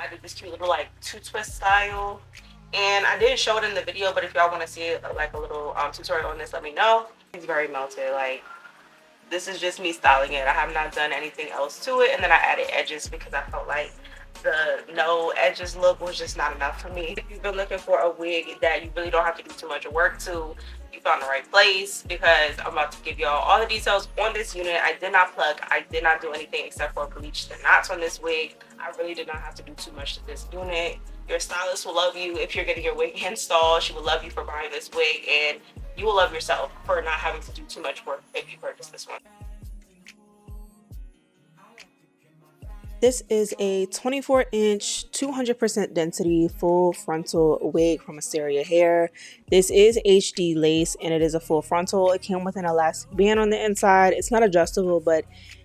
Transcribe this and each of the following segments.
I did this cute little like two twist style, and I didn't show it in the video, but if y'all want to see it, like a little tutorial on this, let me know. It's very melted. Like, this is just me styling it. I have not done anything else to it, and then I added edges because I felt like the no edges look was just not enough for me. If you've been looking for a wig that you really don't have to do too much work to, you found the right place, because I'm about to give y'all all the details on this unit. I did not plug, I did not do anything except for bleach the knots on this wig. I really did not have to do too much to this unit. Your stylist will love you if you're getting your wig installed. She will love you for buying this wig, and you will love yourself for not having to do too much work if you purchase this one. This is a 24-inch, 200% density, full frontal wig from Asteria Hair. This is HD lace, and it is a full frontal. It came with an elastic band on the inside. It's not adjustable, but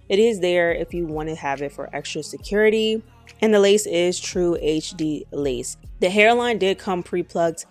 it is there if you want to have it for extra security. And the lace is true HD lace. The hairline did come pre-plugged.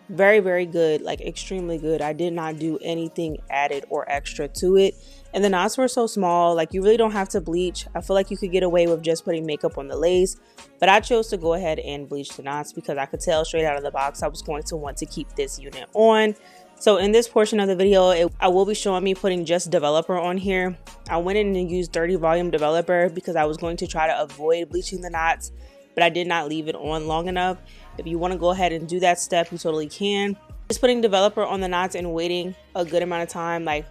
Very, very good, like extremely good. I did not do anything added or extra to it. And the knots were so small, like you really don't have to bleach. I feel like you could get away with just putting makeup on the lace, but I chose to go ahead and bleach the knots because I could tell straight out of the box I was going to want to keep this unit on. So in this portion of the video, I will be showing me putting just developer on here. I went in and used 30 volume developer because I was going to try to avoid bleaching the knots, but I did not leave it on long enough. If you want to go ahead and do that step, you totally can. Just putting developer on the knots and waiting a good amount of time, like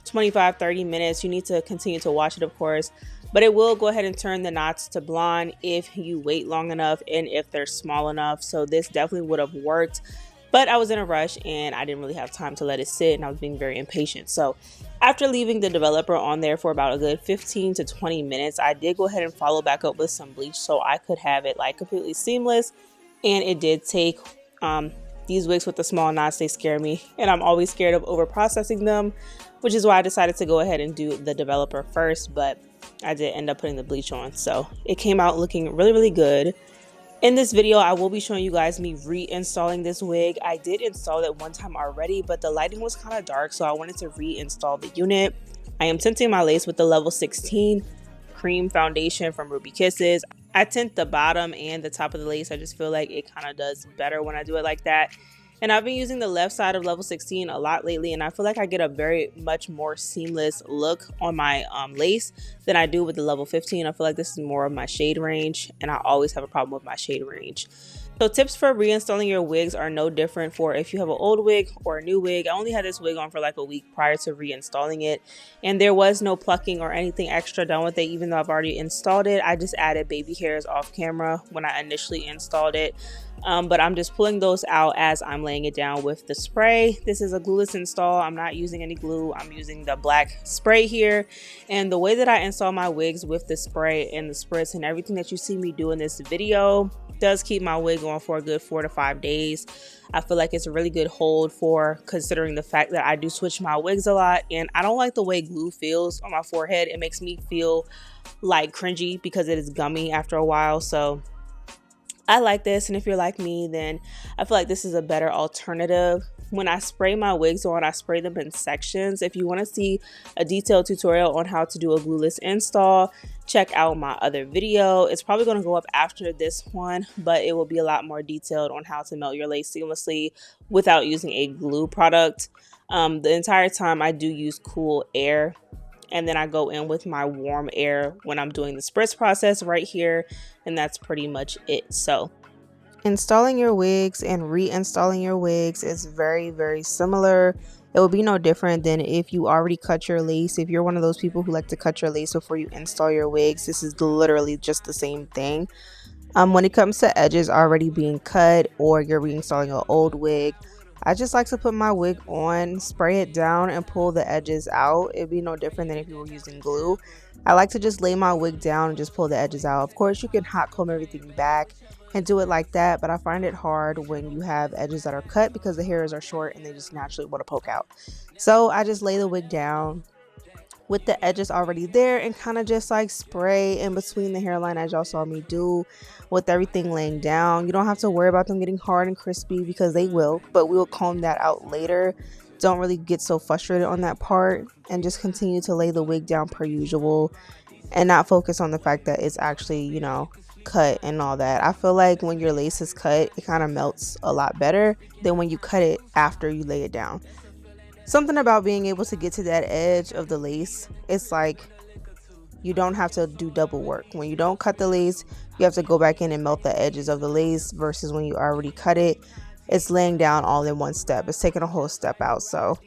25-30 minutes. You need to continue to wash it, of course, but it will go ahead and turn the knots to blonde if you wait long enough and if they're small enough. So this definitely would have worked, but I was in a rush and I didn't really have time to let it sit, and I was being very impatient. So after leaving the developer on there for about a good 15 to 20 minutes, I did go ahead and follow back up with some bleach so I could have it like completely seamless. And it did take. These wigs with the small knots, they scare me, and I'm always scared of over processing them, which is why I decided to go ahead and do the developer first, but I did end up putting the bleach on. So it came out looking really, really good. In this video, I will be showing you guys me reinstalling this wig. I did install it one time already, but the lighting was kind of dark, so I wanted to reinstall the unit. I am tinting my lace with the level 16 cream foundation from Ruby Kisses. I tint the bottom and the top of the lace. I just feel like it kind of does better when I do it like that. And I've been using the left side of level 16 a lot lately, and I feel like I get a very much more seamless look on my lace than I do with the level 15. I feel like this is more of my shade range, and I always have a problem with my shade range. So tips for reinstalling your wigs are no different for if you have an old wig or a new wig. I only had this wig on for like a week prior to reinstalling it, and there was no plucking or anything extra done with it. Even though I've already installed it, I just added baby hairs off camera when I initially installed it. But I'm just pulling those out as I'm laying it down with the spray. This is a glueless install. I'm not using any glue. I'm using the black spray here. And the way that I install my wigs with the spray and the spritz and everything that you see me do in this video does keep my wig on for a good 4 to 5 days. I feel like it's a really good hold for considering the fact that I do switch my wigs a lot, and I don't like the way glue feels on my forehead. It makes me feel like cringy because it is gummy after a while. So I like this, and if you're like me, then I feel like this is a better alternative. When I spray my wigs on, I spray them in sections. If you want to see a detailed tutorial on how to do a glueless install, check out my other video. It's probably going to go up after this one, but it will be a lot more detailed on how to melt your lace seamlessly without using a glue product. The entire time I do use cool air, and then I go in with my warm air when I'm doing the spritz process right here, and that's pretty much it. So installing your wigs and reinstalling your wigs is very, very similar. It will be no different than if you already cut your lace. If you're one of those people who like to cut your lace before you install your wigs, this is literally just the same thing. When it comes to edges already being cut or you're reinstalling an old wig, I just like to put my wig on, spray it down, and pull the edges out. It'd be no different than if you were using glue. I like to just lay my wig down and just pull the edges out. Of course, you can hot comb everything back and do it like that, but I find it hard when you have edges that are cut because the hairs are short and they just naturally want to poke out. So I just lay the wig down with the edges already there and kind of just like spray in between the hairline as y'all saw me do with everything laying down. You don't have to worry about them getting hard and crispy because they will, but we'll comb that out later. Don't really get so frustrated on that part and just continue to lay the wig down per usual and not focus on the fact that it's actually, you know, cut and all that. I feel like when your lace is cut, it kind of melts a lot better than when you cut it after you lay it down. Something about being able to get to that edge of the lace, it's like you don't have to do double work. When you don't cut the lace, you have to go back in and melt the edges of the lace, versus when you already cut it, it's laying down all in one step. It's taking a whole step out. So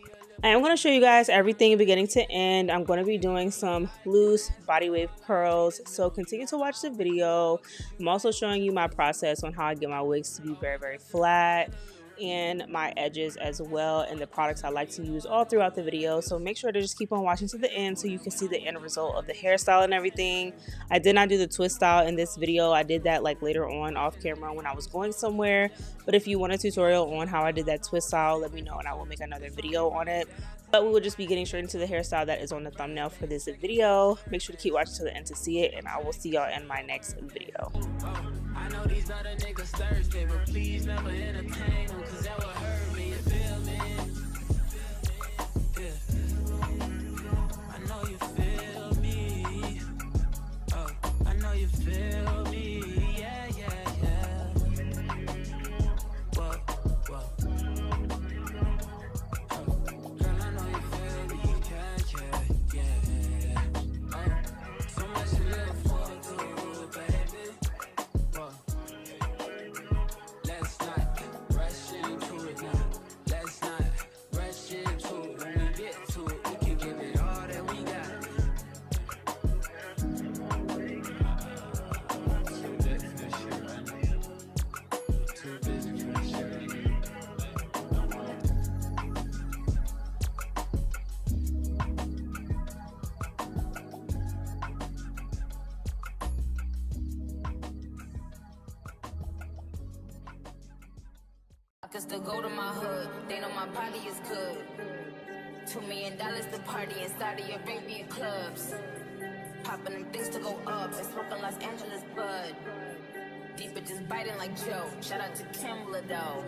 I am going to show you guys everything beginning to end. I'm going to be doing some loose body wave curls, so continue to watch the video. I'm also showing you my process on how I get my wigs to be very, very flat, and my edges as well, and the products I like to use all throughout the video. So make sure to just keep on watching to the end so you can see the end result of the hairstyle and everything. I did not do the twist style in this video. I did that like later on off camera when I was going somewhere. But if you want a tutorial on how I did that twist style, let me know and I will make another video on it. But we will just be getting straight into the hairstyle that is on the thumbnail for this video. Make sure to keep watching to the end to see it, and I will see y'all in my next video. I know these other niggas thirsty, but please never entertain them, cause that would hurt me, you feel me? Yeah. I know you feel me. Oh, I know you feel me. Yeah, yeah, yeah. Whoa, whoa. Oh, girl, I know you feel me. Yeah, yeah, yeah. Oh, so much to live for, too, baby. Whoa. Let's not rush into it now. Let's not rush into it. When we get to it, we can give it all that we got. Too busy for this shit right now. Too busy for this shit right now. I can still go to my hood, they know my body is good. $2 million to party inside of Arabian clubs. Popping them things to go up and smoking Los Angeles bud. Deep bitches biting like Joe, shout out to Kimbler though.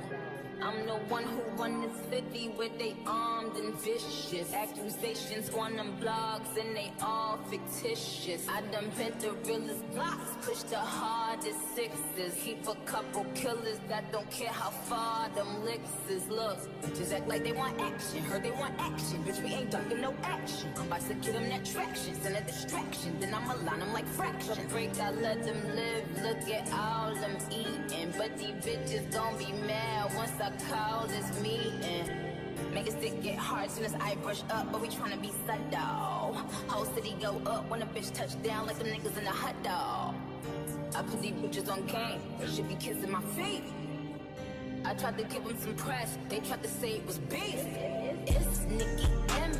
I'm the one who run this city where they armed and vicious. Accusations on them blogs and they all fictitious. I done bent the realest blocks, pushed the hardest sixes. Keep a couple killers that don't care how far them licks is. Look, bitches act like they want action, heard they want action. Bitch, we ain't ducking no action. I'm about to give them that traction, send a distraction. Then I'ma line them like fractions. Break, I let them live, look at all them eating. But these bitches gon' be mad once I call this meeting. Make a stick get hard soon as I brush up, but we tryna be subtle. Whole city go up when a bitch touch down like them niggas in a hot dog. I put these bitches on game, they should be kissing my feet. I tried to give them some press, they tried to say it was beef. It's Nicki M,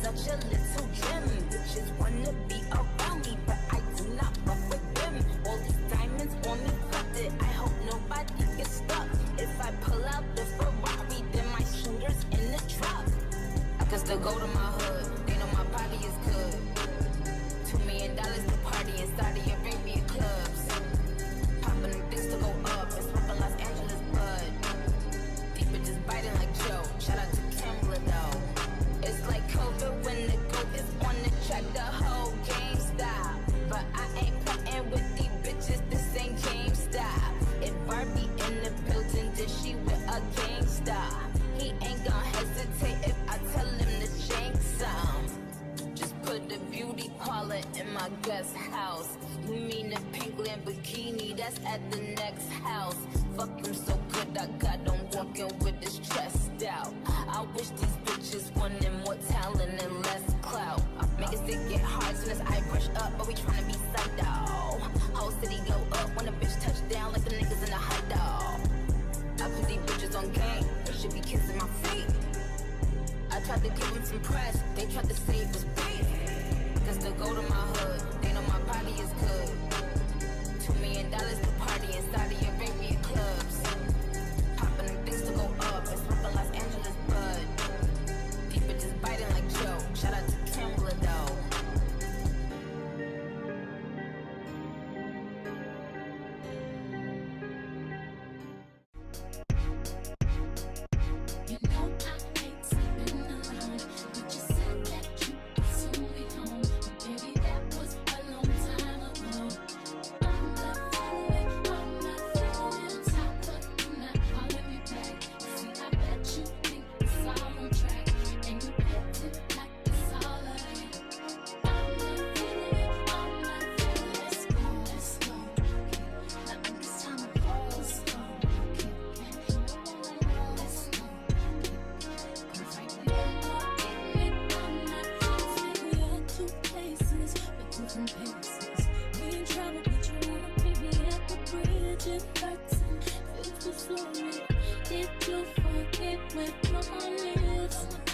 such a little gem. Bitches wanna be around me, but I do not fuck with them. All these diamonds on me flooded, I hope nobody gets stuck. If I pull out the Ferrari, then my shooters in the truck. I can still go to my hood, they know my body is good. $2 million to party inside the Arabian clubs. Popping them things to go up and smoking Los Angeles bud. Deep bitches biting like Joe, shout out to Kimbler though. It's like COVID when the goat is on the track, the whole game stop. But I ain't playing with these bitches, this ain't game stop. If Barbie in the building, then she with a gangsta. He ain't gon' hesitate if I tell him to shank some. Just put the beauty parlor in my guest house. You mean the pink Lamborghini that's at the next house? Fuck him so good, I got him walking with his chest out. I wish these bitches wanted more talent and less clout. Make it stick get hard soon as I brush up, but we tryna be psyched out. Whole city go up when a bitch touch down like the niggas in a hot dog. I put these bitches on game, they should be kissing my feet. I tried to give them some press, they tried to say it was beef. Cause to go to my hood, they know my body is good. $2 million to party inside the Arabian clubs. Popping them things to go up and smoking Los Angeles bud. Deep bitches biting like Joe, shout out to Kimbler though. You know I ain't sleeping alone, but you relaxing, feel too slowly. If you forget with my lips.